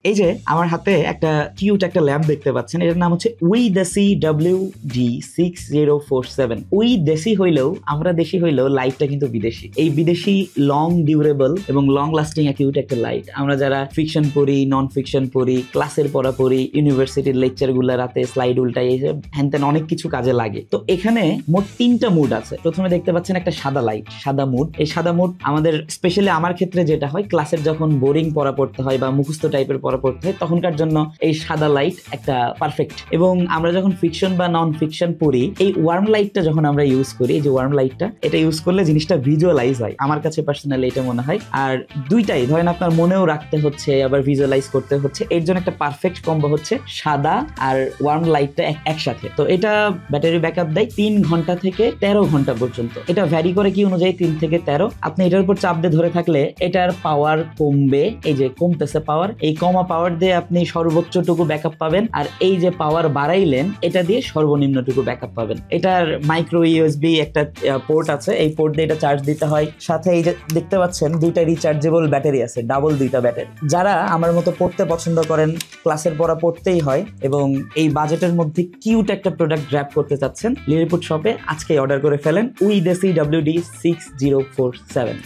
এই যে আমার হাতে একটা কিউট একটা ল্যাম্প দেখতে পাচ্ছেন, এটার নাম হচ্ছে উইদেসি WD6047। উইদেসি হইলেও আমরা দেশি হইলেও লাইটটা কিন্তু বিদেশি। এই বিদেশি লং ডিউরেবল এবং লং লাস্টিং কিউট একটা লাইট। আমরা যারা ফিকশন পড়ি, নন ফিকশন পড়ি, ক্লাসের পড়া পড়ি, ইউনিভার্সিটির লেকচার গুলো রাতে স্লাইড উল্টাই, এই হ্যান অনেক কিছু কাজে লাগে। তো এখানে মোট 3টা মুড আছে। প্রথমে দেখতে পাচ্ছেন একটা সাদা লাইট, সাদা মুড। এই সাদা মুড আমাদের স্পেশালি আমার ক্ষেত্রে যেটা হয়, ক্লাসের যখন বোরিং পড়া পড়তে হয় বা মুখস্থ টাইপের পড়া পড়তে হয় তখনকার জন্য এই সাদা লাইট একটা পারফেক্ট। এবং আমরা যখন ফিকশন বা নন ফিকশন পড়ি, এই ওয়ার্ম লাইটটা যখন আমরা ইউজ করি, এই যে ওয়ার্ম লাইটটা, এটা ইউজ করলে জিনিসটা ভিজুয়ালাইজ হয়। আমার কাছে পার্সোনালি এটা মনে হয়। আর দুইটাই ধরেন আপনার মনেও রাখতে হচ্ছে আবার ভিজুয়ালাইজ করতে হচ্ছে, এর জন্য একটা পারফেক্ট কম্বো হচ্ছে সাদা আর ওয়ার্ম লাইটটা একসাথে। তো এটা ব্যাটারি ব্যাকআপ দেয় 3 ঘন্টা থেকে 13 ঘন্টা পর্যন্ত। এটা ভ্যারি করে কি অনুযায়ী 3 থেকে 13। আপনি এটার উপর চাপ দিয়ে ধরে থাকলে এটার পাওয়ার কমবে, এই যে কমতেছে পাওয়ার, এই কমা পাওয়ার দিয়ে আপনি সর্বোচ্চটুকু ব্যাকআপ পাবেন। আর এই যে পাওয়ার বাড়াইলেন এটা দিয়ে সর্বনিম্নটুকু ব্যাকআপ পাবেন। এটার মাইক্রো ইউএসবি একটা পোর্ট আছে, এই পোর্ট দিয়ে এটা চার্জ দিতে হয়। সাথে এই যে দেখতে পাচ্ছেন 2টা রিচার্জেবল ব্যাটারি আছে, ডাবল 2টা ব্যাটারি। যারা আমার মতো পড়তে পছন্দ করেন, ক্লাসের পড়া পড়তেই হয় এবং এই বাজেটের মধ্যে কিউট একটা প্রোডাক্ট গ্র্যাব করতে চাচ্ছেন, লিলিপুট শপে আজকে অর্ডার করে ফেলেন উইদেসি WD6047।